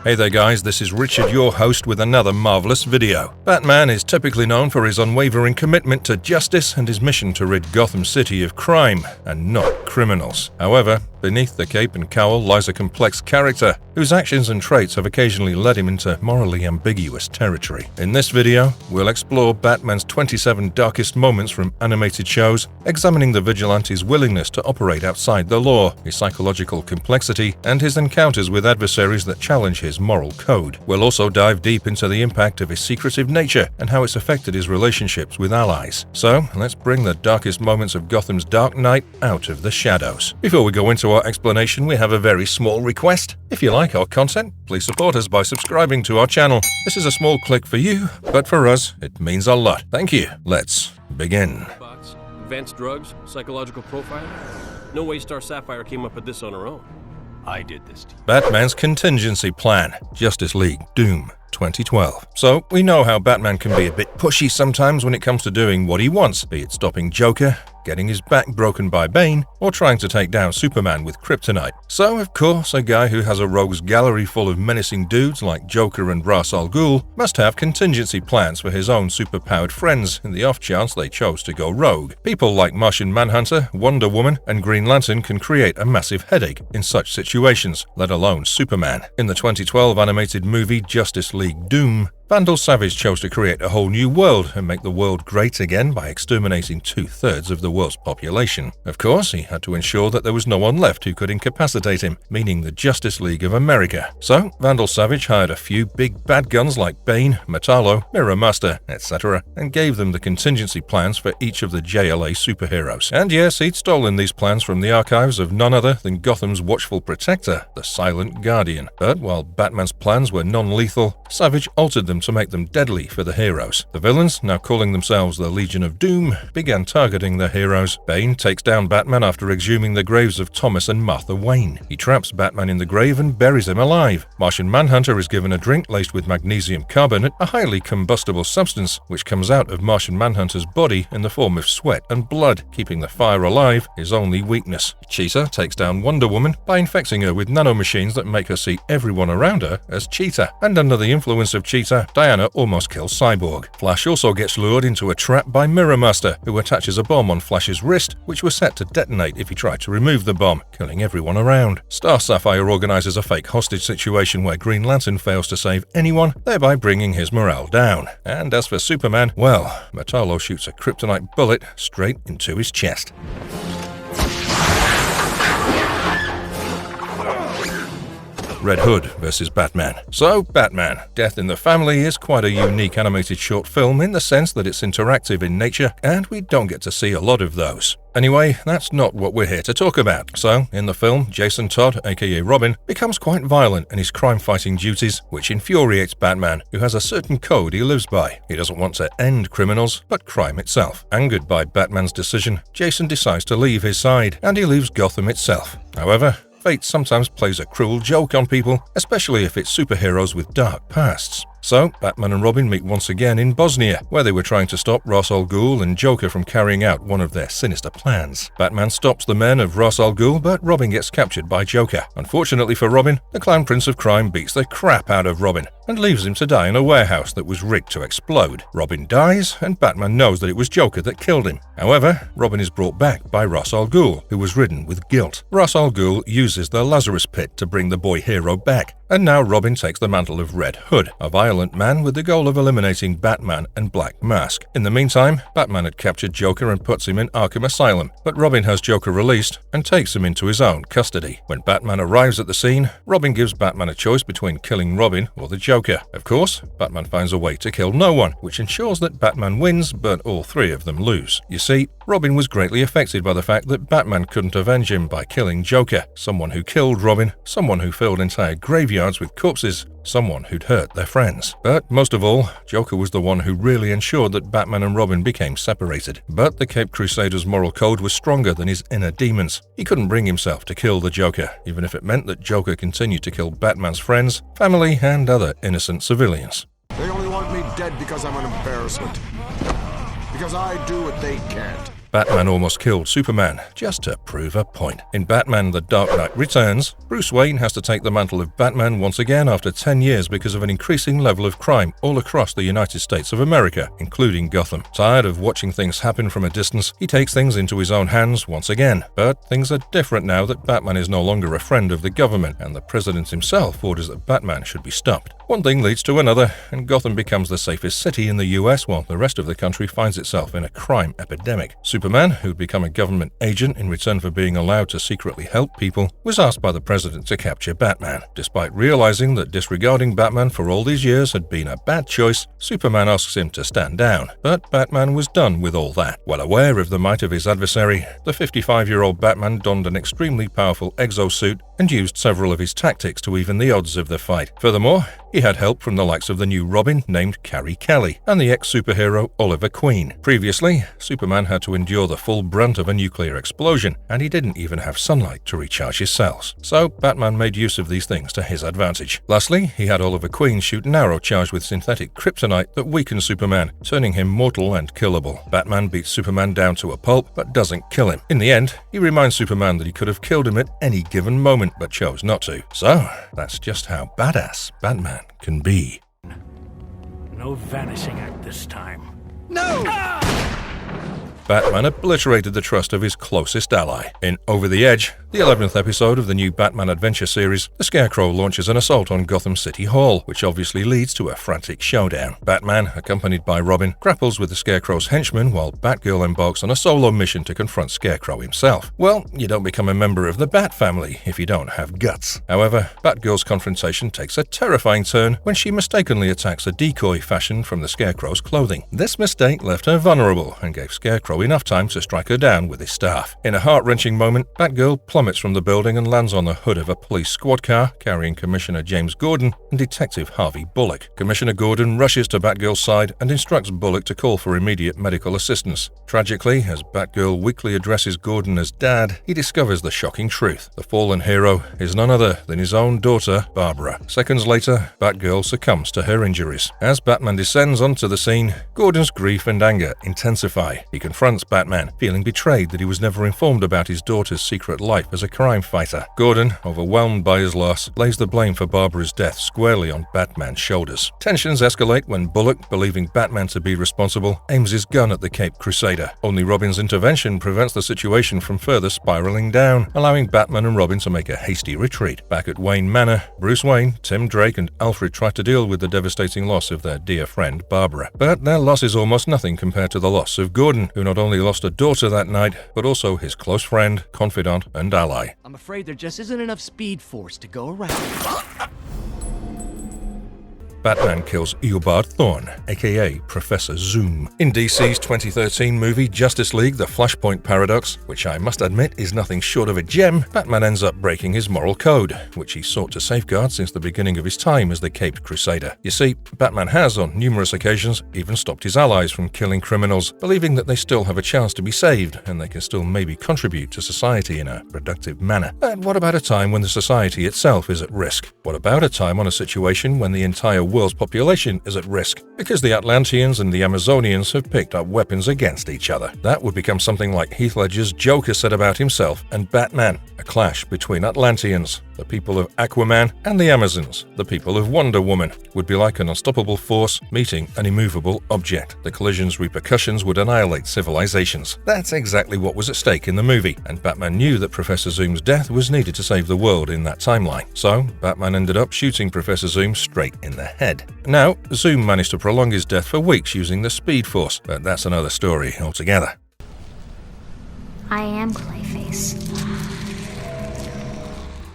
Hey there guys, this is Richard, your host, with another marvelous video. Batman is typically known for his unwavering commitment to justice and his mission to rid Gotham City of crime, and not criminals. However, beneath the cape and cowl lies a complex character, whose actions and traits have occasionally led him into morally ambiguous territory. In this video, we'll explore Batman's 27 darkest moments from animated shows, examining the vigilante's willingness to operate outside the law, his psychological complexity, and his encounters with adversaries that challenge his moral code. We'll also dive deep into the impact of his secretive nature and how it's affected his relationships with allies. So, let's bring the darkest moments of Gotham's Dark Knight out of the shadows. Before we go into our explanation, we have a very small request. If you like our content, please support us by subscribing to our channel. This is a small click for you, but for us, it means a lot. Thank you. Let's begin. Bots, advanced drugs, psychological profiling. No way Star Sapphire came up with this on her own. I did this to you. Batman's contingency plan, Justice League Doom 2012. So, we know how Batman can be a bit pushy sometimes when it comes to doing what he wants, be it stopping Joker, getting his back broken by Bane, or trying to take down Superman with kryptonite. So, of course, a guy who has a rogues gallery full of menacing dudes like Joker and Ra's al Ghul must have contingency plans for his own superpowered friends in the off chance they chose to go rogue. People like Martian Manhunter, Wonder Woman, and Green Lantern can create a massive headache in such situations, let alone Superman. In the 2012 animated movie Justice League Doom, Vandal Savage chose to create a whole new world and make the world great again by exterminating 2/3 of the world's population. Of course, he had to ensure that there was no one left who could incapacitate him, meaning the Justice League of America. So, Vandal Savage hired a few big bad guns like Bane, Metallo, Mirror Master, etc., and gave them the contingency plans for each of the JLA superheroes. And yes, he'd stolen these plans from the archives of none other than Gotham's watchful protector, the Silent Guardian. But while Batman's plans were non-lethal, Savage altered them to make them deadly for the heroes. The villains, now calling themselves the Legion of Doom, began targeting their heroes. Bane takes down Batman after exhuming the graves of Thomas and Martha Wayne. He traps Batman in the grave and buries him alive. Martian Manhunter is given a drink laced with magnesium carbonate, a highly combustible substance which comes out of Martian Manhunter's body in the form of sweat and blood, keeping the fire alive his only weakness. Cheetah takes down Wonder Woman by infecting her with nanomachines that make her see everyone around her as Cheetah. And under the influence of Cheetah, Diana almost kills Cyborg. Flash also gets lured into a trap by Mirror Master, who attaches a bomb on Flash's wrist, which was set to detonate if he tried to remove the bomb, killing everyone around. Star Sapphire organizes a fake hostage situation where Green Lantern fails to save anyone, thereby bringing his morale down. And as for Superman, well, Metallo shoots a kryptonite bullet straight into his chest. Red Hood vs. Batman. So, Batman. Death in the Family is quite a unique animated short film in the sense that it's interactive in nature, and we don't get to see a lot of those. Anyway, that's not what we're here to talk about. So, in the film, Jason Todd, aka Robin, becomes quite violent in his crime-fighting duties, which infuriates Batman, who has a certain code he lives by. He doesn't want to end criminals, but crime itself. Angered by Batman's decision, Jason decides to leave his side, and he leaves Gotham itself. However, fate sometimes plays a cruel joke on people, especially if it's superheroes with dark pasts. So, Batman and Robin meet once again in Bosnia, where they were trying to stop Ra's al Ghul and Joker from carrying out one of their sinister plans. Batman stops the men of Ra's al Ghul, but Robin gets captured by Joker. Unfortunately for Robin, the Clown Prince of Crime beats the crap out of Robin and leaves him to die in a warehouse that was rigged to explode. Robin dies, and Batman knows that it was Joker that killed him. However, Robin is brought back by Ra's al Ghul, who was ridden with guilt. Ra's al Ghul uses the Lazarus Pit to bring the boy hero back, and now Robin takes the mantle of Red Hood, a violent man with the goal of eliminating Batman and Black Mask. In the meantime, Batman had captured Joker and puts him in Arkham Asylum, but Robin has Joker released and takes him into his own custody. When Batman arrives at the scene, Robin gives Batman a choice between killing Robin or the Joker. Of course, Batman finds a way to kill no one, which ensures that Batman wins, but all three of them lose. You see, Robin was greatly affected by the fact that Batman couldn't avenge him by killing Joker, someone who killed Robin, someone who filled entire graveyards with corpses, someone who'd hurt their friends. But most of all, Joker was the one who really ensured that Batman and Robin became separated. But the Caped Crusader's moral code was stronger than his inner demons. He couldn't bring himself to kill the Joker, even if it meant that Joker continued to kill Batman's friends, family, and other innocent civilians. They only want me dead because I'm an embarrassment. Because I do what they can't. Batman almost killed Superman, just to prove a point. In Batman The Dark Knight Returns, Bruce Wayne has to take the mantle of Batman once again after 10 years because of an increasing level of crime all across the United States of America, including Gotham. Tired of watching things happen from a distance, he takes things into his own hands once again. But things are different now that Batman is no longer a friend of the government, and the president himself orders that Batman should be stopped. One thing leads to another, and Gotham becomes the safest city in the US while the rest of the country finds itself in a crime epidemic. Superman, who'd become a government agent in return for being allowed to secretly help people, was asked by the president to capture Batman. Despite realizing that disregarding Batman for all these years had been a bad choice, Superman asks him to stand down. But Batman was done with all that. Well aware of the might of his adversary, the 55-year-old Batman donned an extremely powerful exosuit and used several of his tactics to even the odds of the fight. Furthermore, he had help from the likes of the new Robin named Carrie Kelly and the ex-superhero Oliver Queen. Previously, Superman had to endure the full brunt of a nuclear explosion, and he didn't even have sunlight to recharge his cells. So Batman made use of these things to his advantage. Lastly, he had Oliver Queen shoot an arrow charged with synthetic kryptonite that weakened Superman, turning him mortal and killable. Batman beats Superman down to a pulp, but doesn't kill him. In the end, he reminds Superman that he could have killed him at any given moment, but chose not to. So, that's just how badass Batman can be. No vanishing act this time. No! Batman obliterated the trust of his closest ally. In Over the Edge, the 11th episode of the new Batman Adventure series, the Scarecrow launches an assault on Gotham City Hall, which obviously leads to a frantic showdown. Batman, accompanied by Robin, grapples with the Scarecrow's henchmen while Batgirl embarks on a solo mission to confront Scarecrow himself. Well, you don't become a member of the Bat family if you don't have guts. However, Batgirl's confrontation takes a terrifying turn when she mistakenly attacks a decoy fashioned from the Scarecrow's clothing. This mistake left her vulnerable and gave Scarecrow enough time to strike her down with his staff. In a heart-wrenching moment, Batgirl plummets from the building and lands on the hood of a police squad car carrying Commissioner James Gordon and Detective Harvey Bullock. Commissioner Gordon rushes to Batgirl's side and instructs Bullock to call for immediate medical assistance. Tragically, as Batgirl weakly addresses Gordon as Dad, he discovers the shocking truth. The fallen hero is none other than his own daughter, Barbara. Seconds later, Batgirl succumbs to her injuries. As Batman descends onto the scene, Gordon's grief and anger intensify. He confronts Batman, feeling betrayed that he was never informed about his daughter's secret life as a crime fighter. Gordon, overwhelmed by his loss, lays the blame for Barbara's death squarely on Batman's shoulders. Tensions escalate when Bullock, believing Batman to be responsible, aims his gun at the Caped Crusader. Only Robin's intervention prevents the situation from further spiraling down, allowing Batman and Robin to make a hasty retreat. Back at Wayne Manor, Bruce Wayne, Tim Drake, and Alfred try to deal with the devastating loss of their dear friend Barbara. But their loss is almost nothing compared to the loss of Gordon, who not only lost a daughter that night, but also his close friend, confidant, and ally. I'm afraid there just isn't enough speed force to go around. Batman kills Eobard Thawne, aka Professor Zoom. In DC's 2013 movie Justice League: The Flashpoint Paradox, which I must admit is nothing short of a gem, Batman ends up breaking his moral code, which he sought to safeguard since the beginning of his time as the Caped Crusader. You see, Batman has, on numerous occasions, even stopped his allies from killing criminals, believing that they still have a chance to be saved, and they can still maybe contribute to society in a productive manner. But what about a time when the society itself is at risk? What about a time on a situation when the entire world's population is at risk because the Atlanteans and the Amazonians have picked up weapons against each other? That would become something like Heath Ledger's Joker said about himself and Batman, a clash between Atlanteans, the people of Aquaman, and the Amazons, the people of Wonder Woman, would be like an unstoppable force meeting an immovable object. The collision's repercussions would annihilate civilizations. That's exactly what was at stake in the movie, and Batman knew that Professor Zoom's death was needed to save the world in that timeline. So, Batman ended up shooting Professor Zoom straight in the head. Now, Zoom managed to prolong his death for weeks using the Speed Force, but that's another story altogether. I am Clayface.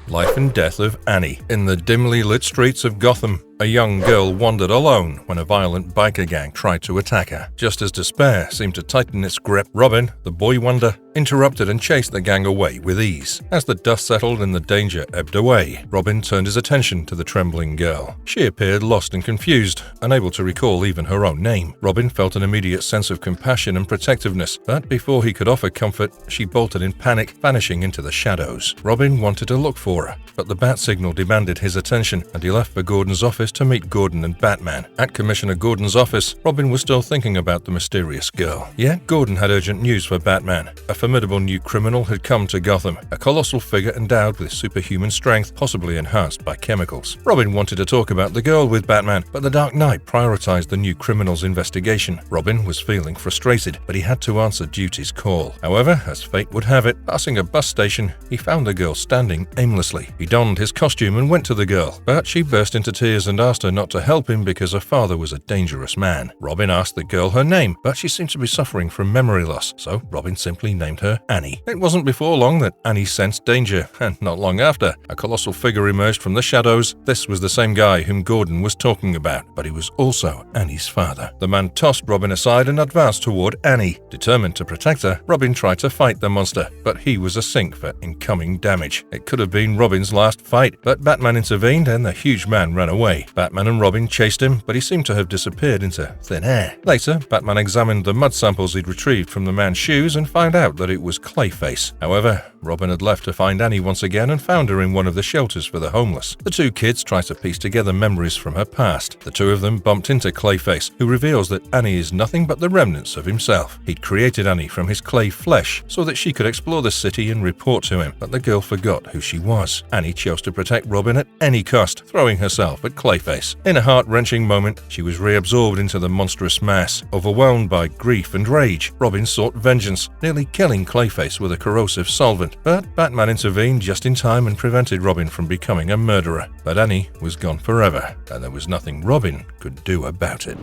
Life and death of Annie. In the dimly lit streets of Gotham, a young girl wandered alone when a violent biker gang tried to attack her. Just as despair seemed to tighten its grip, Robin, the boy wonder, interrupted and chased the gang away with ease. As the dust settled and the danger ebbed away, Robin turned his attention to the trembling girl. She appeared lost and confused, unable to recall even her own name. Robin felt an immediate sense of compassion and protectiveness, but before he could offer comfort, she bolted in panic, vanishing into the shadows. Robin wanted to look for her, but the bat signal demanded his attention, and he left for Gordon's office to meet Gordon and Batman. At Commissioner Gordon's office, Robin was still thinking about the mysterious girl. Yet Gordon had urgent news for Batman. A formidable new criminal had come to Gotham, a colossal figure endowed with superhuman strength, possibly enhanced by chemicals. Robin wanted to talk about the girl with Batman, but the Dark Knight prioritized the new criminal's investigation. Robin was feeling frustrated, but he had to answer duty's call. However, as fate would have it, passing a bus station, he found the girl standing aimlessly. He donned his costume and went to the girl, but she burst into tears and asked her not to help him because her father was a dangerous man. Robin asked the girl her name, but she seemed to be suffering from memory loss, so Robin simply named her Annie. It wasn't before long that Annie sensed danger, and not long after, a colossal figure emerged from the shadows. This was the same guy whom Gordon was talking about, but he was also Annie's father. The man tossed Robin aside and advanced toward Annie. Determined to protect her, Robin tried to fight the monster, but he was a sink for incoming damage. It could have been Robin's last fight, but Batman intervened and the huge man ran away. Batman and Robin chased him, but he seemed to have disappeared into thin air. Later, Batman examined the mud samples he'd retrieved from the man's shoes and found out that it was Clayface. However, Robin had left to find Annie once again and found her in one of the shelters for the homeless. The two kids tried to piece together memories from her past. The two of them bumped into Clayface, who reveals that Annie is nothing but the remnants of himself. He'd created Annie from his clay flesh so that she could explore the city and report to him, but the girl forgot who she was. Annie chose to protect Robin at any cost, throwing herself at Clayface. In a heart-wrenching moment, she was reabsorbed into the monstrous mass. Overwhelmed by grief and rage, Robin sought vengeance, nearly killing Clayface with a corrosive solvent, but Batman intervened just in time and prevented Robin from becoming a murderer. But Annie was gone forever, and there was nothing Robin could do about it.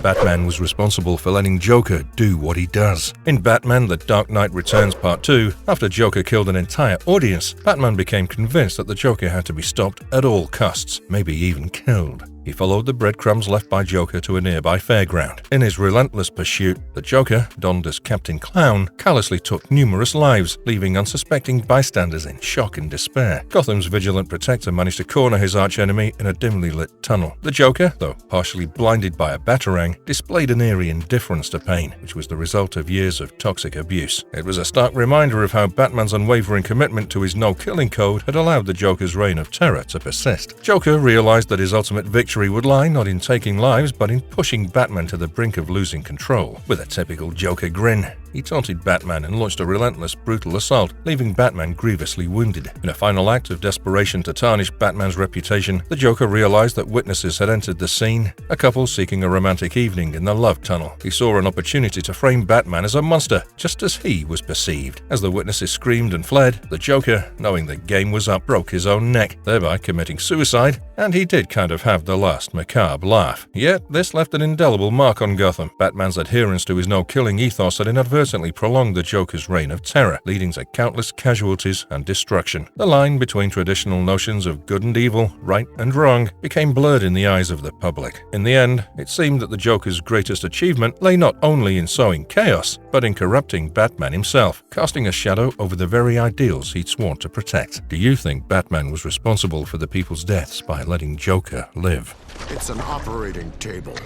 Batman was responsible for letting Joker do what he does. In Batman: The Dark Knight Returns Part 2, after Joker killed an entire audience, Batman became convinced that the Joker had to be stopped at all costs, maybe even killed. He followed the breadcrumbs left by Joker to a nearby fairground. In his relentless pursuit, the Joker, donned as Captain Clown, callously took numerous lives, leaving unsuspecting bystanders in shock and despair. Gotham's vigilant protector managed to corner his archenemy in a dimly lit tunnel. The Joker, though partially blinded by a batarang, displayed an eerie indifference to pain, which was the result of years of toxic abuse. It was a stark reminder of how Batman's unwavering commitment to his no-killing code had allowed the Joker's reign of terror to persist. Joker realized that his ultimate victory would lie not in taking lives, but in pushing Batman to the brink of losing control. With a typical Joker grin, he taunted Batman and launched a relentless, brutal assault, leaving Batman grievously wounded. In a final act of desperation to tarnish Batman's reputation, the Joker realized that witnesses had entered the scene, a couple seeking a romantic evening in the love tunnel. He saw an opportunity to frame Batman as a monster, just as he was perceived. As the witnesses screamed and fled, the Joker, knowing the game was up, broke his own neck, thereby committing suicide, and he did kind of have the last macabre laugh. Yet, this left an indelible mark on Gotham. Batman's adherence to his no-killing ethos had inadvertently prolonged the Joker's reign of terror, leading to countless casualties and destruction. The line between traditional notions of good and evil, right and wrong, became blurred in the eyes of the public. In the end, it seemed that the Joker's greatest achievement lay not only in sowing chaos, but in corrupting Batman himself, casting a shadow over the very ideals he'd sworn to protect. Do you think Batman was responsible for the people's deaths by letting Joker live? It's an operating table.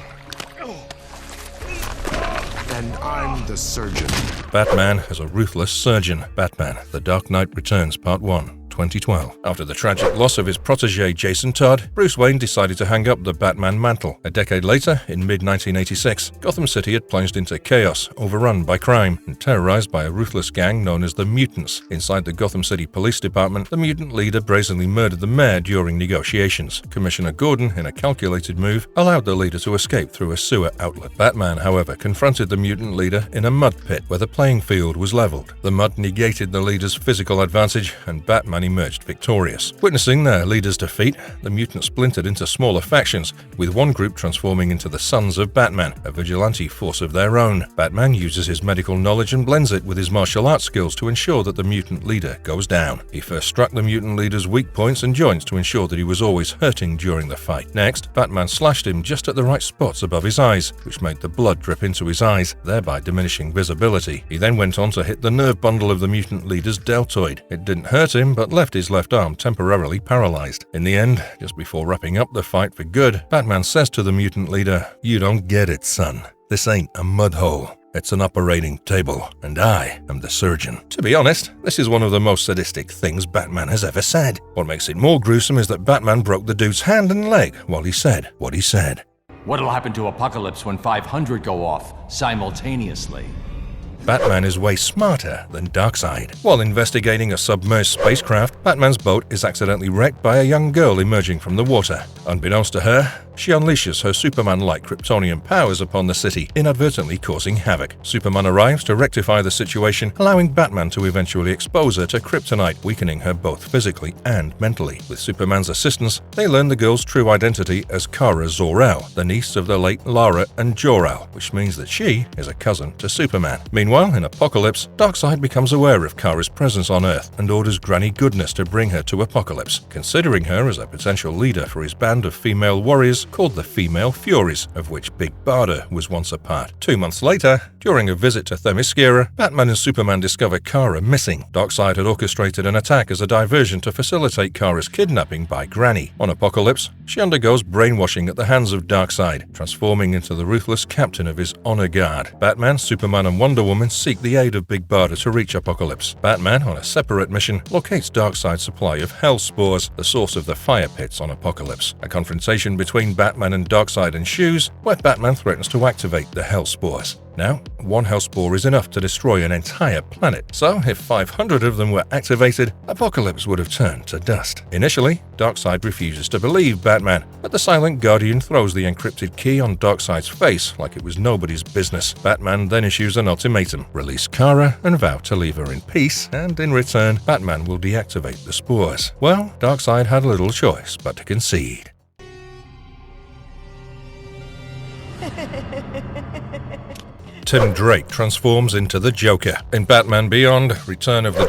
And I'm the surgeon. Batman as a ruthless surgeon. Batman: The Dark Knight Returns Part 1. 2012. After the tragic loss of his protege Jason Todd, Bruce Wayne decided to hang up the Batman mantle. A decade later, in mid-1986, Gotham City had plunged into chaos, overrun by crime, and terrorized by a ruthless gang known as the Mutants. Inside the Gotham City Police Department, the mutant leader brazenly murdered the mayor during negotiations. Commissioner Gordon, in a calculated move, allowed the leader to escape through a sewer outlet. Batman, however, confronted the mutant leader in a mud pit where the playing field was leveled. The mud negated the leader's physical advantage, and Batman emerged victorious. Witnessing their leader's defeat, the mutants splintered into smaller factions, with one group transforming into the Sons of Batman, a vigilante force of their own. Batman uses his medical knowledge and blends it with his martial arts skills to ensure that the mutant leader goes down. He first struck the mutant leader's weak points and joints to ensure that he was always hurting during the fight. Next, Batman slashed him just at the right spots above his eyes, which made the blood drip into his eyes, thereby diminishing visibility. He then went on to hit the nerve bundle of the mutant leader's deltoid. It didn't hurt him, but left his left arm temporarily paralyzed. In the end, just before wrapping up the fight for good, Batman says to the mutant leader, "You don't get it, son. This ain't a mud hole." It's an operating table, and I am the surgeon. To be honest, this is one of the most sadistic things Batman has ever said. What makes it more gruesome is that Batman broke the dude's hand and leg while he said what he said. What'll happen to Apocalypse when 500 go off simultaneously? Batman is way smarter than Darkseid. While investigating a submerged spacecraft, Batman's boat is accidentally wrecked by a young girl emerging from the water. Unbeknownst to her, she unleashes her Superman-like Kryptonian powers upon the city, inadvertently causing havoc. Superman arrives to rectify the situation, allowing Batman to eventually expose her to kryptonite, weakening her both physically and mentally. With Superman's assistance, they learn the girl's true identity as Kara Zor-El, the niece of the late Lara and Jor-El, which means that she is a cousin to Superman. Meanwhile, in Apocalypse, Darkseid becomes aware of Kara's presence on Earth and orders Granny Goodness to bring her to Apocalypse, considering her as a potential leader for his band of female warriors called the Female Furies, of which Big Barda was once a part. 2 months later, during a visit to Themyscira, Batman and Superman discover Kara missing. Darkseid had orchestrated an attack as a diversion to facilitate Kara's kidnapping by Granny. On Apocalypse, she undergoes brainwashing at the hands of Darkseid, transforming into the ruthless captain of his honor guard. Batman, Superman, and Wonder Woman seek the aid of Big Barda to reach Apocalypse. Batman, on a separate mission, locates Darkseid's supply of Hell Spores, the source of the fire pits on Apocalypse. A confrontation between Batman and Darkseid ensues, where Batman threatens to activate the Hell Spores. Now, one Hell Spore is enough to destroy an entire planet, so if 500 of them were activated, Apocalypse would have turned to dust. Initially, Darkseid refuses to believe Batman, but the Silent Guardian throws the encrypted key on Darkseid's face like it was nobody's business. Batman then issues an ultimatum: release Kara and vow to leave her in peace, and in return, Batman will deactivate the spores. Well, Darkseid had little choice but to concede. Tim Drake transforms into the Joker. In Batman Beyond: Return of the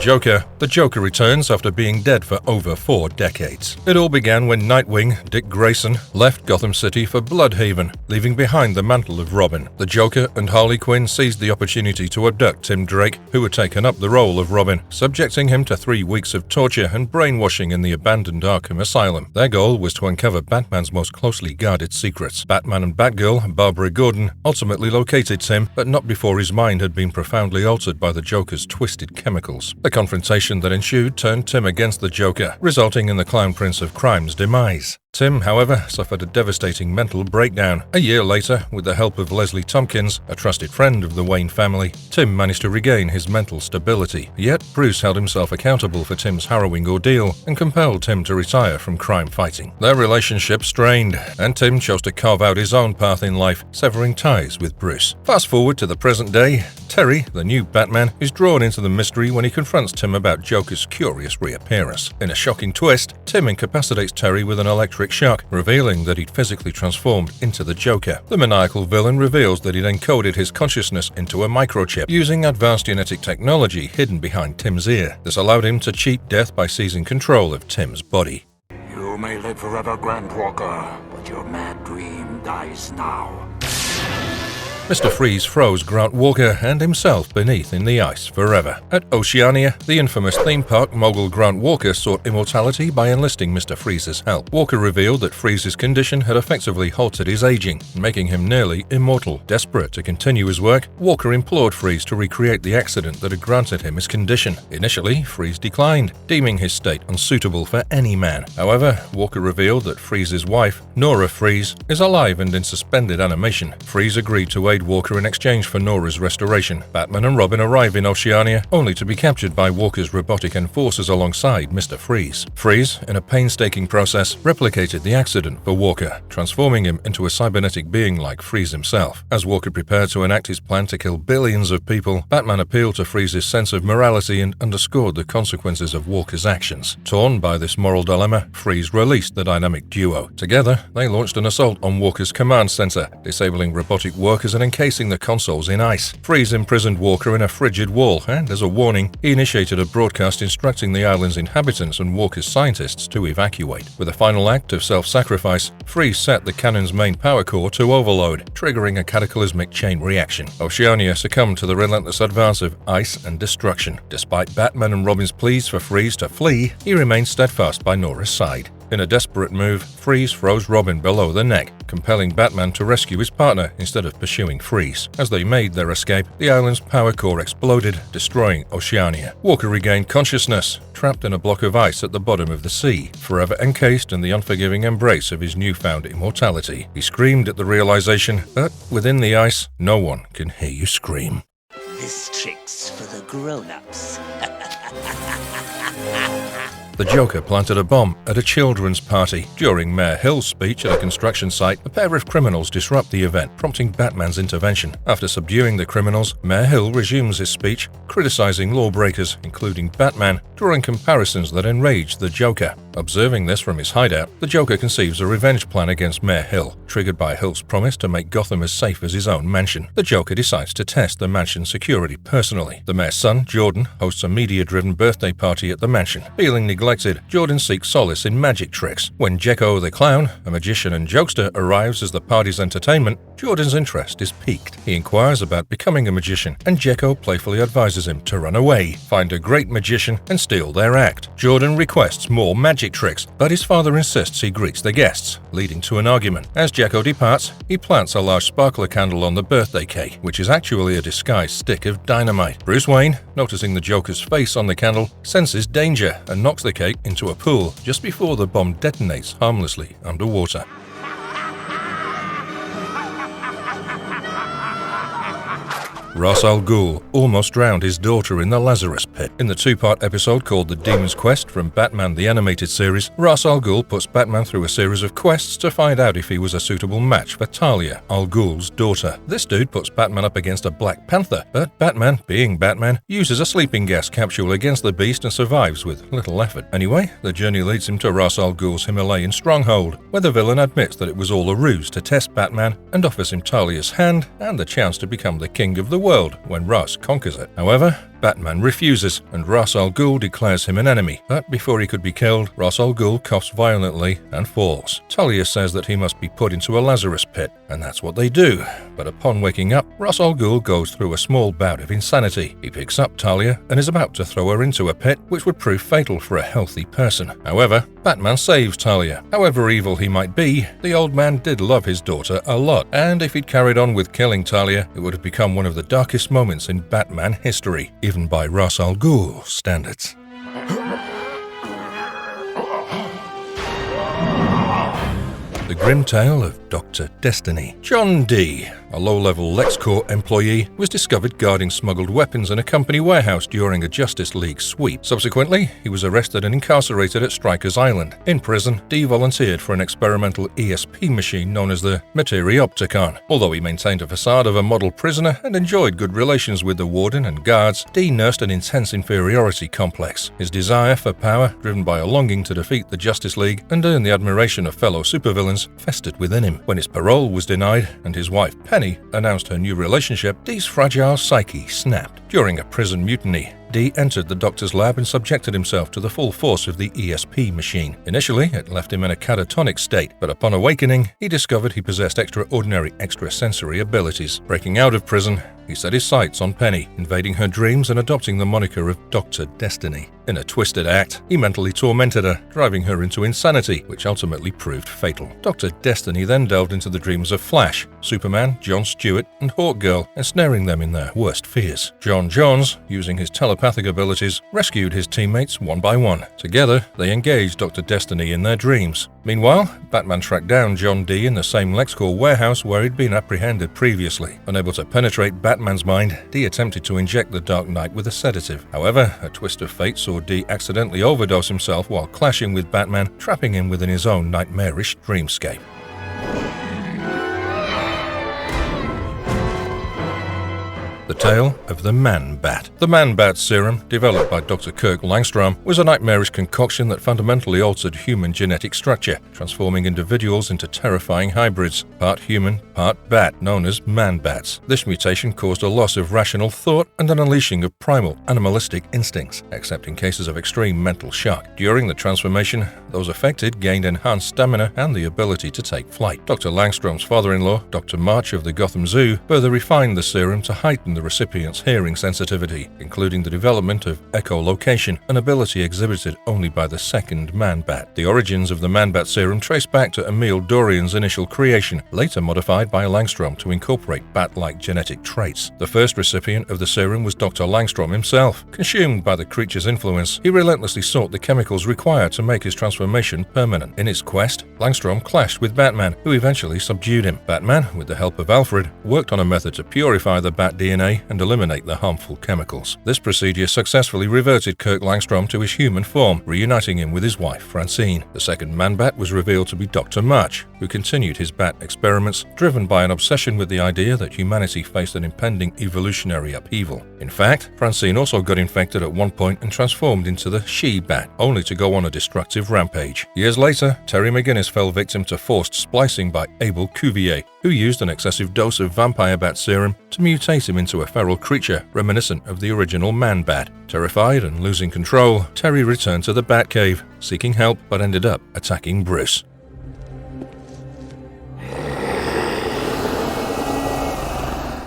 Joker returns after being dead for over 4 decades. It all began when Nightwing, Dick Grayson, left Gotham City for Bloodhaven, leaving behind the mantle of Robin. The Joker and Harley Quinn seized the opportunity to abduct Tim Drake, who had taken up the role of Robin, subjecting him to 3 weeks of torture and brainwashing in the abandoned Arkham Asylum. Their goal was to uncover Batman's most closely guarded secrets. Batman and Batgirl, Barbara Gordon, ultimately located Tim, but not before his mind had been profoundly altered by the Joker's twisted chemicals. The confrontation that ensued turned Tim against the Joker, resulting in the Clown Prince of Crime's demise. Tim, however, suffered a devastating mental breakdown. A year later, with the help of Leslie Tompkins, a trusted friend of the Wayne family, Tim managed to regain his mental stability. Yet, Bruce held himself accountable for Tim's harrowing ordeal and compelled Tim to retire from crime fighting. Their relationship strained, and Tim chose to carve out his own path in life, severing ties with Bruce. Fast forward to the present day, Terry, the new Batman, is drawn into the mystery when he confronts Tim about Joker's curious reappearance. In a shocking twist, Tim incapacitates Terry with an electric shock, revealing that he'd physically transformed into the Joker. The maniacal villain reveals that he'd encoded his consciousness into a microchip, using advanced genetic technology hidden behind Tim's ear. This allowed him to cheat death by seizing control of Tim's body. You may live forever, Grand Walker, but your mad dream dies now. Mr. Freeze froze Grant Walker and himself beneath in the ice forever. At Oceania, the infamous theme park mogul Grant Walker sought immortality by enlisting Mr. Freeze's help. Walker revealed that Freeze's condition had effectively halted his aging, making him nearly immortal. Desperate to continue his work, Walker implored Freeze to recreate the accident that had granted him his condition. Initially, Freeze declined, deeming his state unsuitable for any man. However, Walker revealed that Freeze's wife, Nora Freeze, is alive and in suspended animation. Freeze agreed to aid Walker in exchange for Nora's restoration. Batman and Robin arrive in Oceania, only to be captured by Walker's robotic enforcers alongside Mr. Freeze. Freeze, in a painstaking process, replicated the accident for Walker, transforming him into a cybernetic being like Freeze himself. As Walker prepared to enact his plan to kill billions of people, Batman appealed to Freeze's sense of morality and underscored the consequences of Walker's actions. Torn by this moral dilemma, Freeze released the dynamic duo. Together, they launched an assault on Walker's command center, disabling robotic workers and encasing the consoles in ice. Freeze imprisoned Walker in a frigid wall, and as a warning, he initiated a broadcast instructing the island's inhabitants and Walker's scientists to evacuate. With a final act of self-sacrifice, Freeze set the cannon's main power core to overload, triggering a cataclysmic chain reaction. Oceania succumbed to the relentless advance of ice and destruction. Despite Batman and Robin's pleas for Freeze to flee, he remained steadfast by Nora's side. In a desperate move, Freeze throws Robin below the neck, compelling Batman to rescue his partner instead of pursuing Freeze. As they made their escape, the island's power core exploded, destroying Oceania. Walker regained consciousness, trapped in a block of ice at the bottom of the sea, forever encased in the unforgiving embrace of his newfound immortality. He screamed at the realization that, within the ice, no one can hear you scream. This trick's for the grown-ups. The Joker planted a bomb at a children's party. During Mayor Hill's speech at a construction site, a pair of criminals disrupt the event, prompting Batman's intervention. After subduing the criminals, Mayor Hill resumes his speech, criticizing lawbreakers, including Batman, drawing comparisons that enrage the Joker. Observing this from his hideout, the Joker conceives a revenge plan against Mayor Hill, triggered by Hill's promise to make Gotham as safe as his own mansion. The Joker decides to test the mansion's security personally. The mayor's son, Jordan, hosts a media-driven birthday party at the mansion. Feeling neglected, Jordan seeks solace in magic tricks. When Jekko the Clown, a magician and jokester, arrives as the party's entertainment, Jordan's interest is piqued. He inquires about becoming a magician, and Jekko playfully advises him to run away, find a great magician, and steal their act. Jordan requests more magic tricks, but his father insists he greets the guests, leading to an argument. As Jekko departs, he plants a large sparkler candle on the birthday cake, which is actually a disguised stick of dynamite. Bruce Wayne, noticing the Joker's face on the candle, senses danger and knocks the cake into a pool just before the bomb detonates harmlessly underwater. Ra's al Ghul almost drowned his daughter in the Lazarus Pit. In the two-part episode called The Demon's Quest from Batman the Animated Series, Ra's al Ghul puts Batman through a series of quests to find out if he was a suitable match for Talia, Al Ghul's daughter. This dude puts Batman up against a Black Panther, but Batman, being Batman, uses a sleeping gas capsule against the beast and survives with little effort. Anyway, the journey leads him to Ra's al Ghul's Himalayan stronghold, where the villain admits that it was all a ruse to test Batman and offers him Talia's hand and the chance to become the king of the world when Ra's conquers it. However, Batman refuses, and Ra's al Ghul declares him an enemy. But before he could be killed, Ra's al Ghul coughs violently and falls. Talia says that he must be put into a Lazarus pit, and that's what they do. But upon waking up, Ra's al Ghul goes through a small bout of insanity. He picks up Talia and is about to throw her into a pit, which would prove fatal for a healthy person. However, Batman saves Talia. However evil he might be, the old man did love his daughter a lot, and if he'd carried on with killing Talia, it would have become one of the darkest moments in Batman history, even by Ra's al Ghul standards. The Grim Tale of Dr. Destiny. John Dee, a low-level LexCorp employee, was discovered guarding smuggled weapons in a company warehouse during a Justice League sweep. Subsequently, he was arrested and incarcerated at Stryker's Island. In prison, Dee volunteered for an experimental ESP machine known as the Materiopticon. Although he maintained a facade of a model prisoner and enjoyed good relations with the warden and guards, Dee nursed an intense inferiority complex. His desire for power, driven by a longing to defeat the Justice League and earn the admiration of fellow supervillains, festered within him. When his parole was denied and his wife Penny announced her new relationship, Dee's fragile psyche snapped. During a prison mutiny, Dee entered the doctor's lab and subjected himself to the full force of the ESP machine. Initially, it left him in a catatonic state, but upon awakening, he discovered he possessed extraordinary extrasensory abilities. Breaking out of prison, he set his sights on Penny, invading her dreams and adopting the moniker of Dr. Destiny. In a twisted act, he mentally tormented her, driving her into insanity, which ultimately proved fatal. Dr. Destiny then delved into the dreams of Flash, Superman, John Stewart, and Hawkgirl, ensnaring them in their worst fears. John Jones, using his telepathic abilities, rescued his teammates one by one. Together, they engaged Dr. Destiny in their dreams. Meanwhile, Batman tracked down John Dee in the same LexCorp warehouse where he'd been apprehended previously. Unable to penetrate Batman's mind, Dee attempted to inject the Dark Knight with a sedative. However, a twist of fate saw Dee accidentally overdose himself while clashing with Batman, trapping him within his own nightmarish dreamscape. The Tale of the Man-Bat. The Man-Bat Serum, developed by Dr. Kirk Langstrom, was a nightmarish concoction that fundamentally altered human genetic structure, transforming individuals into terrifying hybrids, part human, part bat, known as Man-Bats. This mutation caused a loss of rational thought and an unleashing of primal, animalistic instincts, except in cases of extreme mental shock. During the transformation, those affected gained enhanced stamina and the ability to take flight. Dr. Langstrom's father-in-law, Dr. March of the Gotham Zoo, further refined the serum to heighten the recipient's hearing sensitivity, including the development of echolocation, an ability exhibited only by the second Man-Bat. The origins of the Man-Bat Serum trace back to Emil Dorian's initial creation, later modified by Langstrom to incorporate bat-like genetic traits. The first recipient of the serum was Dr. Langstrom himself. Consumed by the creature's influence, he relentlessly sought the chemicals required to make his transformation permanent. In his quest, Langstrom clashed with Batman, who eventually subdued him. Batman, with the help of Alfred, worked on a method to purify the bat DNA and eliminate the harmful chemicals. This procedure successfully reverted Kirk Langstrom to his human form, reuniting him with his wife, Francine. The second Man-Bat was revealed to be Dr. March, who continued his bat experiments, driven by an obsession with the idea that humanity faced an impending evolutionary upheaval. In fact, Francine also got infected at one point and transformed into the she-bat, only to go on a destructive rampage. Years later, Terry McGinnis fell victim to forced splicing by Abel Cuvier, who used an excessive dose of vampire bat serum to mutate him into a feral creature reminiscent of the original Man-Bat. Terrified and losing control, Terry returned to the Batcave, seeking help but ended up attacking Bruce.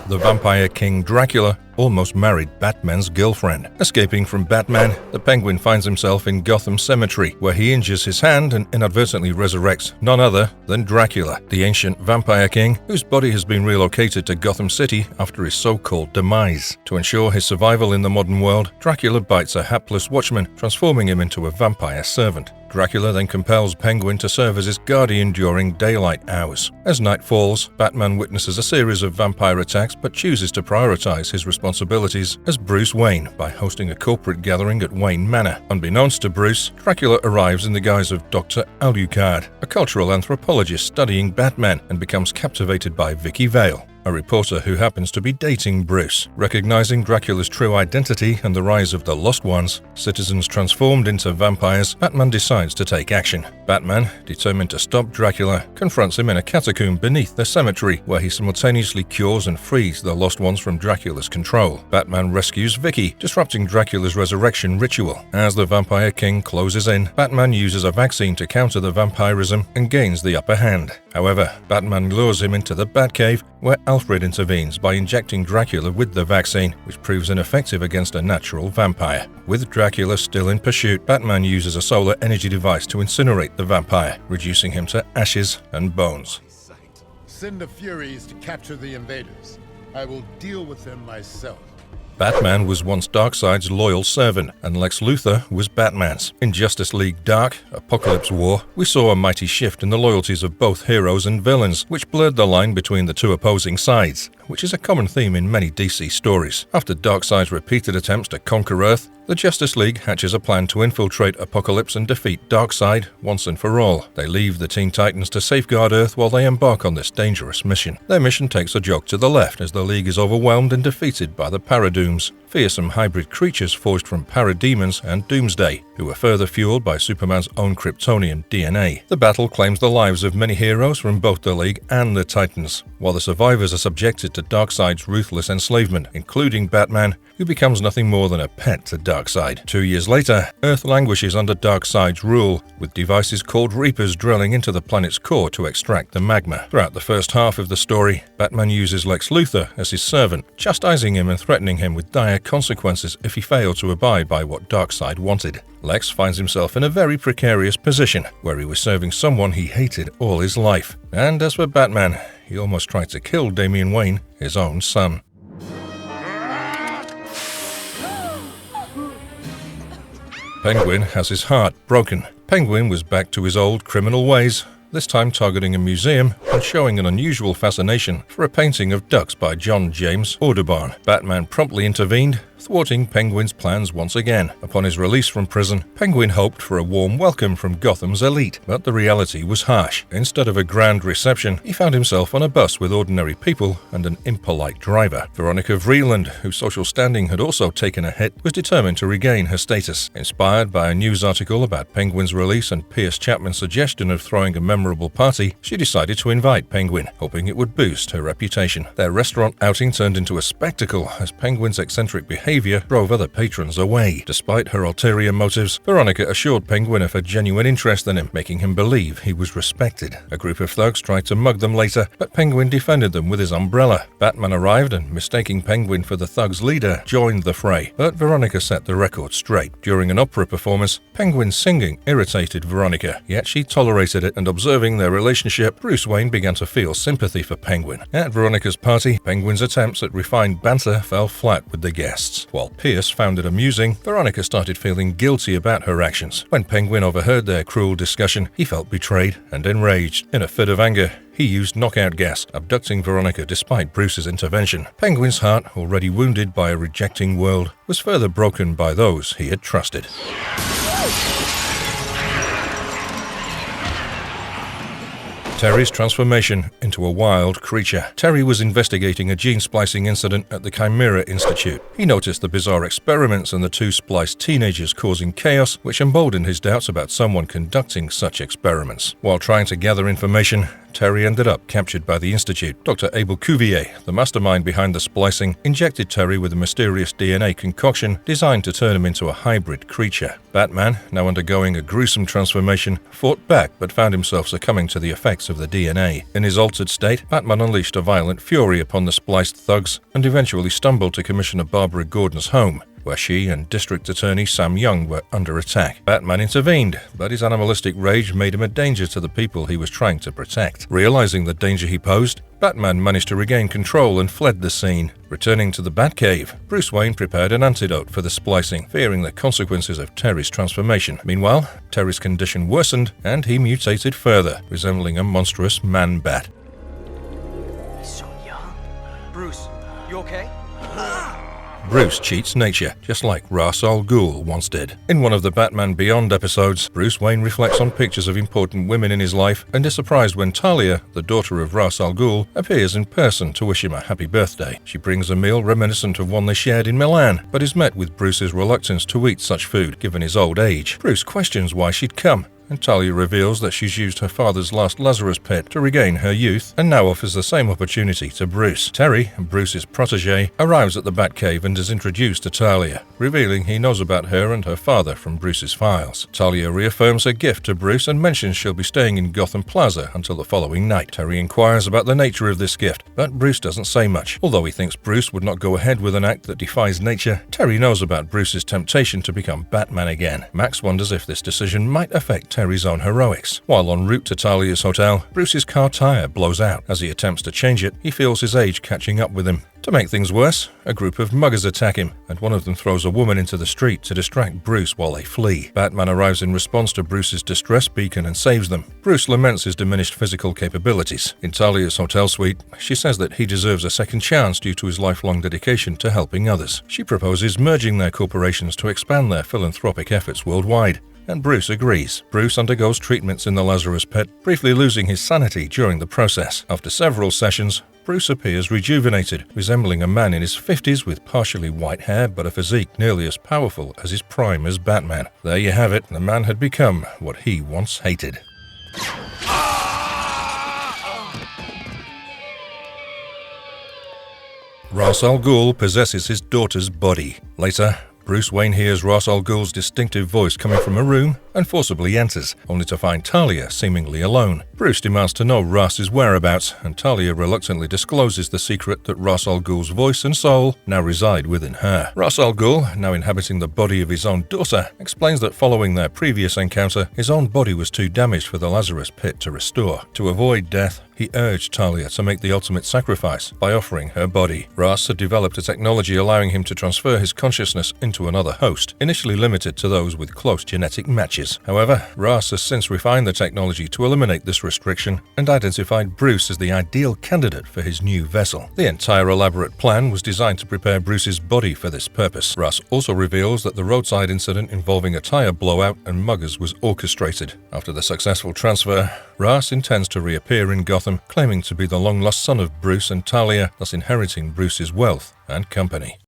The Vampire King Dracula almost married Batman's girlfriend. Escaping from Batman, the Penguin finds himself in Gotham Cemetery, where he injures his hand and inadvertently resurrects none other than Dracula, the ancient vampire king whose body has been relocated to Gotham City after his so-called demise. To ensure his survival in the modern world, Dracula bites a hapless watchman, transforming him into a vampire servant. Dracula then compels Penguin to serve as his guardian during daylight hours. As night falls, Batman witnesses a series of vampire attacks but chooses to prioritize his responsibilities as Bruce Wayne by hosting a corporate gathering at Wayne Manor. Unbeknownst to Bruce, Dracula arrives in the guise of Dr. Alucard, a cultural anthropologist studying Batman, and becomes captivated by Vicky Vale, a reporter who happens to be dating Bruce. Recognizing Dracula's true identity and the rise of the Lost Ones, citizens transformed into vampires, Batman decides to take action. Batman, determined to stop Dracula, confronts him in a catacomb beneath the cemetery, where he simultaneously cures and frees the Lost Ones from Dracula's control. Batman rescues Vicky, disrupting Dracula's resurrection ritual. As the Vampire King closes in, Batman uses a vaccine to counter the vampirism and gains the upper hand. However, Batman lures him into the Batcave, where Alfred intervenes by injecting Dracula with the vaccine, which proves ineffective against a natural vampire. With Dracula still in pursuit, Batman uses a solar energy device to incinerate the vampire, reducing him to ashes and bones. Send the Furies to capture the invaders. I will deal with them myself. Batman was once Darkseid's loyal servant, and Lex Luthor was Batman's. In Justice League Dark, Apocalypse War, we saw a mighty shift in the loyalties of both heroes and villains, which blurred the line between the two opposing sides, which is a common theme in many DC stories. After Darkseid's repeated attempts to conquer Earth, the Justice League hatches a plan to infiltrate Apocalypse and defeat Darkseid once and for all. They leave the Teen Titans to safeguard Earth while they embark on this dangerous mission. Their mission takes a jog to the left as the League is overwhelmed and defeated by the Paradooms, fearsome hybrid creatures forged from parademons and Doomsday, who were further fueled by Superman's own Kryptonian DNA. The battle claims the lives of many heroes from both the League and the Titans, while the survivors are subjected to Darkseid's ruthless enslavement, including Batman, who becomes nothing more than a pet to Darkseid. 2 years later, Earth languishes under Darkseid's rule, with devices called Reapers drilling into the planet's core to extract the magma. Throughout the first half of the story, Batman uses Lex Luthor as his servant, chastising him and threatening him with dire consequences if he failed to abide by what Darkseid wanted. Lex finds himself in a very precarious position, where he was serving someone he hated all his life. And as for Batman, he almost tried to kill Damian Wayne, his own son. Penguin has his heart broken. Penguin was back to his old criminal ways, this time targeting a museum and showing an unusual fascination for a painting of ducks by John James Audubon. Batman promptly intervened, thwarting Penguin's plans once again. Upon his release from prison, Penguin hoped for a warm welcome from Gotham's elite, but the reality was harsh. Instead of a grand reception, he found himself on a bus with ordinary people and an impolite driver. Veronica Vreeland, whose social standing had also taken a hit, was determined to regain her status. Inspired by a news article about Penguin's release and Pierce Chapman's suggestion of throwing a memorable party, she decided to invite Penguin, hoping it would boost her reputation. Their restaurant outing turned into a spectacle as Penguin's eccentric behavior behavior drove other patrons away. Despite her ulterior motives, Veronica assured Penguin of her genuine interest in him, making him believe he was respected. A group of thugs tried to mug them later, but Penguin defended them with his umbrella. Batman arrived and, mistaking Penguin for the thugs' leader, joined the fray. But Veronica set the record straight. During an opera performance, Penguin's singing irritated Veronica, yet she tolerated it, and observing their relationship, Bruce Wayne began to feel sympathy for Penguin. At Veronica's party, Penguin's attempts at refined banter fell flat with the guests. While Pierce found it amusing, Veronica started feeling guilty about her actions. When Penguin overheard their cruel discussion, he felt betrayed and enraged. In a fit of anger, he used knockout gas, abducting Veronica despite Bruce's intervention. Penguin's heart, already wounded by a rejecting world, was further broken by those he had trusted. Terry's transformation into a wild creature. Terry was investigating a gene splicing incident at the Chimera Institute. He noticed the bizarre experiments and the two spliced teenagers causing chaos, which emboldened his doubts about someone conducting such experiments. While trying to gather information, Terry ended up captured by the Institute. Dr. Abel Cuvier, the mastermind behind the splicing, injected Terry with a mysterious DNA concoction designed to turn him into a hybrid creature. Batman, now undergoing a gruesome transformation, fought back but found himself succumbing to the effects of the DNA. In his altered state, Batman unleashed a violent fury upon the spliced thugs and eventually stumbled to Commissioner Barbara Gordon's home, where she and District Attorney Sam Young were under attack. Batman intervened, but his animalistic rage made him a danger to the people he was trying to protect. Realizing the danger he posed, Batman managed to regain control and fled the scene. Returning to the Batcave, Bruce Wayne prepared an antidote for the splicing, fearing the consequences of Terry's transformation. Meanwhile, Terry's condition worsened and he mutated further, resembling a monstrous man-bat. He's so young. Bruce, you okay? Bruce cheats nature, just like Ra's al Ghul once did. In one of the Batman Beyond episodes, Bruce Wayne reflects on pictures of important women in his life and is surprised when Talia, the daughter of Ra's al Ghul, appears in person to wish him a happy birthday. She brings a meal reminiscent of one they shared in Milan, but is met with Bruce's reluctance to eat such food given his old age. Bruce questions why she'd come, and Talia reveals that she's used her father's last Lazarus pit to regain her youth and now offers the same opportunity to Bruce. Terry, Bruce's protege, arrives at the Batcave and is introduced to Talia, revealing he knows about her and her father from Bruce's files. Talia reaffirms her gift to Bruce and mentions she'll be staying in Gotham Plaza until the following night. Terry inquires about the nature of this gift, but Bruce doesn't say much. Although he thinks Bruce would not go ahead with an act that defies nature, Terry knows about Bruce's temptation to become Batman again. Max wonders if this decision might affect Terry's own heroics. While en route to Talia's hotel, Bruce's car tire blows out. As he attempts to change it, he feels his age catching up with him. To make things worse, a group of muggers attack him, and one of them throws a woman into the street to distract Bruce while they flee. Batman arrives in response to Bruce's distress beacon and saves them. Bruce laments his diminished physical capabilities. In Talia's hotel suite, she says that he deserves a second chance due to his lifelong dedication to helping others. She proposes merging their corporations to expand their philanthropic efforts worldwide, and Bruce agrees. Bruce undergoes treatments in the Lazarus Pit, briefly losing his sanity during the process. After several sessions, Bruce appears rejuvenated, resembling a man in his 50s with partially white hair but a physique nearly as powerful as his prime as Batman. There you have it, the man had become what he once hated. Ra's al Ghul possesses his daughter's body. Later, Bruce Wayne hears Ra's al Ghul's distinctive voice coming from a room and forcibly enters, only to find Talia seemingly alone. Bruce demands to know Raz's whereabouts, and Talia reluctantly discloses the secret that Ra's al Ghul's voice and soul now reside within her. Ra's al Ghul, now inhabiting the body of his own daughter, explains that following their previous encounter, his own body was too damaged for the Lazarus Pit to restore. To avoid death, he urged Talia to make the ultimate sacrifice by offering her body. Ra's had developed a technology allowing him to transfer his consciousness into another host, initially limited to those with close genetic matches. However, Ra's has since refined the technology to eliminate this restriction and identified Bruce as the ideal candidate for his new vessel. The entire elaborate plan was designed to prepare Bruce's body for this purpose. Ra's also reveals that the roadside incident involving a tire blowout and muggers was orchestrated. After the successful transfer, Ra's intends to reappear in Gotham, claiming to be the long-lost son of Bruce and Talia, thus inheriting Bruce's wealth and company.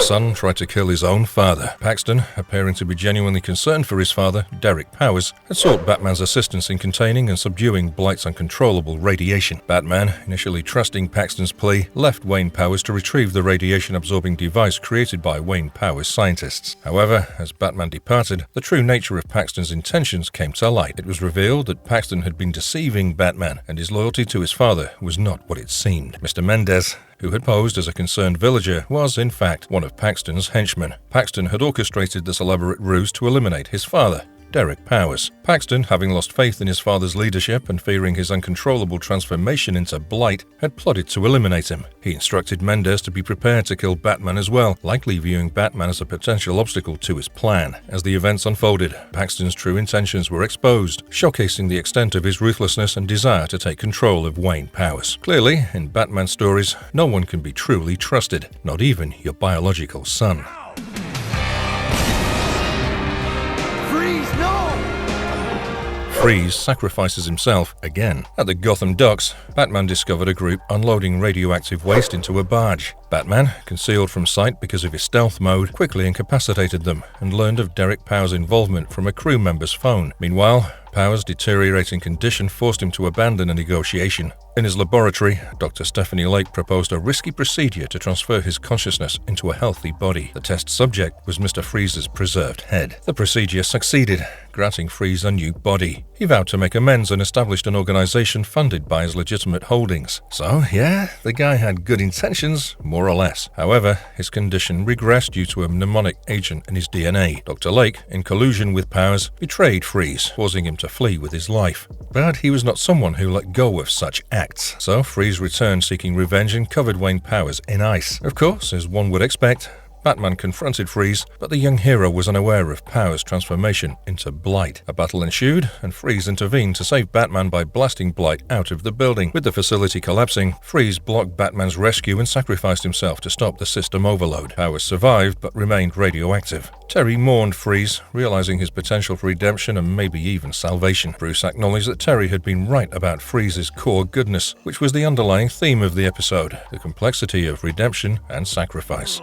son tried to kill his own father. Paxton, appearing to be genuinely concerned for his father, Derek Powers, had sought Batman's assistance in containing and subduing Blight's uncontrollable radiation. Batman, initially trusting Paxton's plea, left Wayne Powers to retrieve the radiation-absorbing device created by Wayne Powers' scientists. However, as Batman departed, the true nature of Paxton's intentions came to light. It was revealed that Paxton had been deceiving Batman, and his loyalty to his father was not what it seemed. Mr. Mendez, who had posed as a concerned villager, was in fact one of Paxton's henchmen. Paxton had orchestrated this elaborate ruse to eliminate his father, Derek Powers. Paxton, having lost faith in his father's leadership and fearing his uncontrollable transformation into Blight, had plotted to eliminate him. He instructed Mendez to be prepared to kill Batman as well, likely viewing Batman as a potential obstacle to his plan. As the events unfolded, Paxton's true intentions were exposed, showcasing the extent of his ruthlessness and desire to take control of Wayne Powers. Clearly, in Batman stories, no one can be truly trusted, not even your biological son. Freeze sacrifices himself again. At the Gotham docks, Batman discovered a group unloading radioactive waste into a barge. Batman, concealed from sight because of his stealth mode, quickly incapacitated them and learned of Derek Powers' involvement from a crew member's phone. Meanwhile, Powers' deteriorating condition forced him to abandon a negotiation. In his laboratory, Dr. Stephanie Lake proposed a risky procedure to transfer his consciousness into a healthy body. The test subject was Mr. Freeze's preserved head. The procedure succeeded, granting Freeze a new body. He vowed to make amends and established an organization funded by his legitimate holdings. So, yeah, the guy had good intentions, more or less. However, his condition regressed due to a mnemonic agent in his DNA. Dr. Lake, in collusion with Powers, betrayed Freeze, forcing him to flee with his life. But he was not someone who let go of such acts. So Freeze returned seeking revenge and covered Wayne Powers in ice. Of course, as one would expect, Batman confronted Freeze, but the young hero was unaware of Powers' transformation into Blight. A battle ensued, and Freeze intervened to save Batman by blasting Blight out of the building. With the facility collapsing, Freeze blocked Batman's rescue and sacrificed himself to stop the system overload. Powers survived, but remained radioactive. Terry mourned Freeze, realizing his potential for redemption and maybe even salvation. Bruce acknowledged that Terry had been right about Freeze's core goodness, which was the underlying theme of the episode, the complexity of redemption and sacrifice.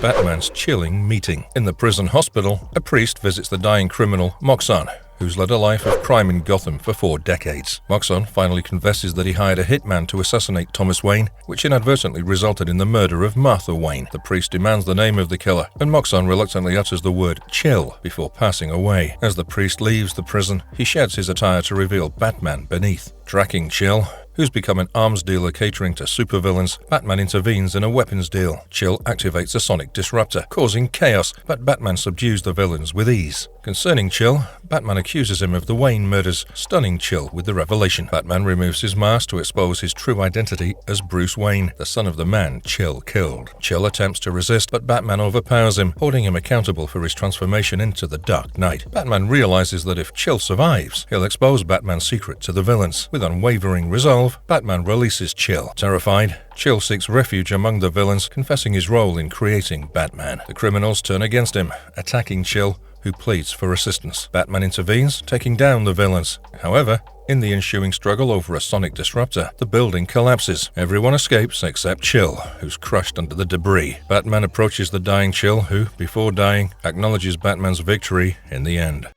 Batman's chilling meeting. In the prison hospital, a priest visits the dying criminal Moxon, who's led a life of crime in Gotham for 4 decades. Moxon finally confesses that he hired a hitman to assassinate Thomas Wayne, which inadvertently resulted in the murder of Martha Wayne. The priest demands the name of the killer, and Moxon reluctantly utters the word chill before passing away. As the priest leaves the prison, he sheds his attire to reveal Batman beneath. Tracking Chill, who's become an arms dealer catering to supervillains, Batman intervenes in a weapons deal. Chill activates a sonic disruptor, causing chaos, but Batman subdues the villains with ease. Concerning Chill, Batman accuses him of the Wayne murders, stunning Chill with the revelation. Batman removes his mask to expose his true identity as Bruce Wayne, the son of the man Chill killed. Chill attempts to resist, but Batman overpowers him, holding him accountable for his transformation into the Dark Knight. Batman realizes that if Chill survives, he'll expose Batman's secret to the villains. With unwavering resolve, Batman releases Chill. Terrified, Chill seeks refuge among the villains, confessing his role in creating Batman. The criminals turn against him, attacking Chill, who pleads for assistance. Batman intervenes, taking down the villains. However, in the ensuing struggle over a sonic disruptor, the building collapses. Everyone escapes except Chill, who's crushed under the debris. Batman approaches the dying Chill, who, before dying, acknowledges Batman's victory in the end.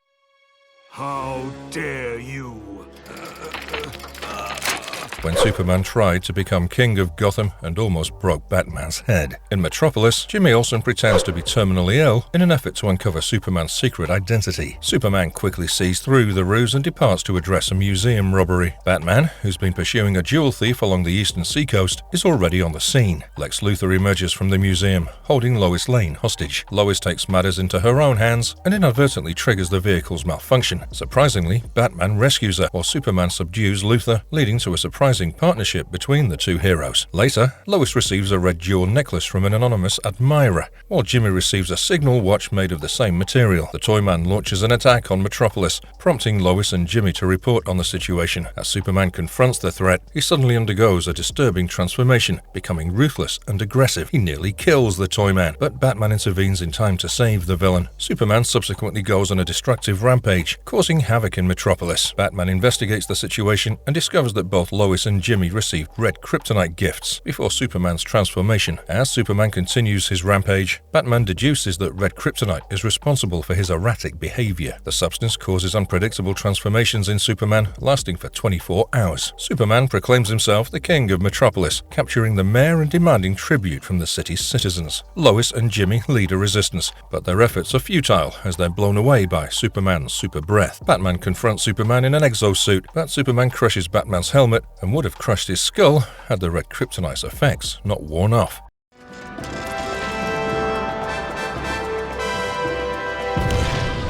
How dare you! When Superman tried to become king of Gotham and almost broke Batman's head. In Metropolis, Jimmy Olsen pretends to be terminally ill in an effort to uncover Superman's secret identity. Superman quickly sees through the ruse and departs to address a museum robbery. Batman, who's been pursuing a jewel thief along the eastern seacoast, is already on the scene. Lex Luthor emerges from the museum, holding Lois Lane hostage. Lois takes matters into her own hands and inadvertently triggers the vehicle's malfunction. Surprisingly, Batman rescues her, while Superman subdues Luthor, leading to a surprising partnership between the two heroes. Later, Lois receives a red jewel necklace from an anonymous admirer, while Jimmy receives a signal watch made of the same material. The Toyman launches an attack on Metropolis, prompting Lois and Jimmy to report on the situation. As Superman confronts the threat, he suddenly undergoes a disturbing transformation, becoming ruthless and aggressive. He nearly kills the Toyman, but Batman intervenes in time to save the villain. Superman subsequently goes on a destructive rampage, causing havoc in Metropolis. Batman investigates the situation and discovers that both Lois Lois and Jimmy received red kryptonite gifts before Superman's transformation. As Superman continues his rampage, Batman deduces that red kryptonite is responsible for his erratic behavior. The substance causes unpredictable transformations in Superman, lasting for 24 hours. Superman proclaims himself the king of Metropolis, capturing the mayor and demanding tribute from the city's citizens. Lois and Jimmy lead a resistance, but their efforts are futile as they're blown away by Superman's super breath. Batman confronts Superman in an exosuit, but Superman crushes Batman's helmet and would have crushed his skull had the red kryptonite's effects not worn off.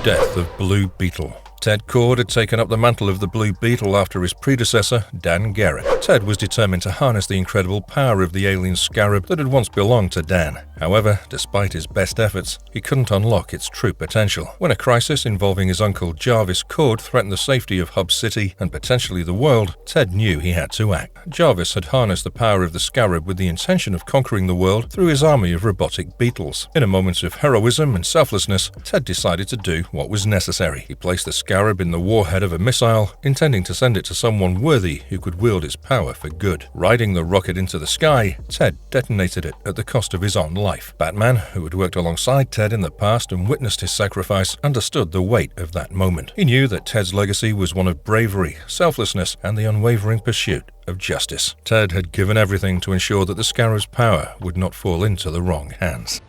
Death of Blue Beetle. Ted Kord had taken up the mantle of the Blue Beetle after his predecessor, Dan Garrett. Ted was determined to harness the incredible power of the alien scarab that had once belonged to Dan. However, despite his best efforts, he couldn't unlock its true potential. When a crisis involving his uncle Jarvis Kord threatened the safety of Hub City and potentially the world, Ted knew he had to act. Jarvis had harnessed the power of the scarab with the intention of conquering the world through his army of robotic beetles. In a moment of heroism and selflessness, Ted decided to do what was necessary. He placed the scarab in the warhead of a missile, intending to send it to someone worthy who could wield its power for good. Riding the rocket into the sky, Ted detonated it at the cost of his own life. Batman, who had worked alongside Ted in the past and witnessed his sacrifice, understood the weight of that moment. He knew that Ted's legacy was one of bravery, selflessness, and the unwavering pursuit of justice. Ted had given everything to ensure that the scarab's power would not fall into the wrong hands.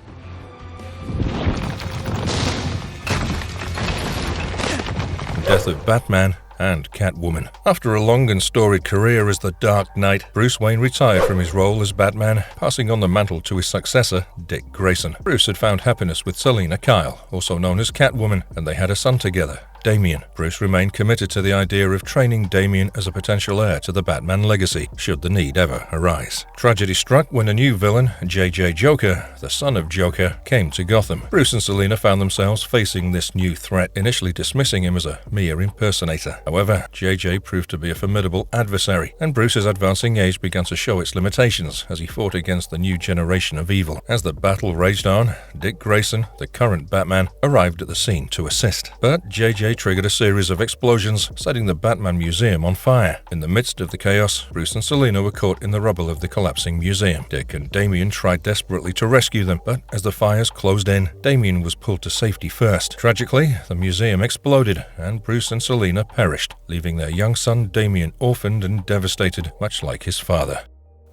Death of Batman and Catwoman. After a long and storied career as the Dark Knight, Bruce Wayne retired from his role as Batman, passing on the mantle to his successor, Dick Grayson. Bruce had found happiness with Selina Kyle, also known as Catwoman, and they had a son together, Damian. Bruce remained committed to the idea of training Damian as a potential heir to the Batman legacy, should the need ever arise. Tragedy struck when a new villain, JJ Joker, the son of Joker, came to Gotham. Bruce and Selina found themselves facing this new threat, initially dismissing him as a mere impersonator. However, JJ proved to be a formidable adversary, and Bruce's advancing age began to show its limitations as he fought against the new generation of evil. As the battle raged on, Dick Grayson, the current Batman, arrived at the scene to assist. But JJ triggered a series of explosions, setting the Batman Museum on fire. In the midst of the chaos, Bruce and Selina were caught in the rubble of the collapsing museum. Dick and Damian tried desperately to rescue them, but as the fires closed in, Damian was pulled to safety first. Tragically, the museum exploded, and Bruce and Selina perished, leaving their young son Damian orphaned and devastated, much like his father.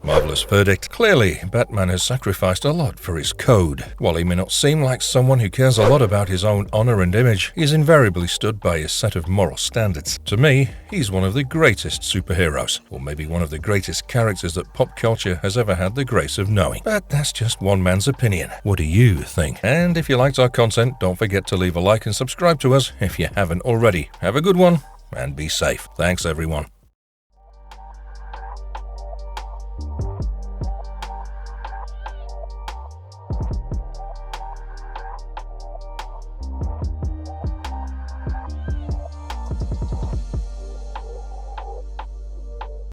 Marvelous verdict. Clearly, Batman has sacrificed a lot for his code. While he may not seem like someone who cares a lot about his own honor and image, he has invariably stood by his set of moral standards. To me, he's one of the greatest superheroes, or maybe one of the greatest characters that pop culture has ever had the grace of knowing. But that's just one man's opinion. What do you think? And if you liked our content, don't forget to leave a like and subscribe to us if you haven't already. Have a good one, and be safe. Thanks, everyone.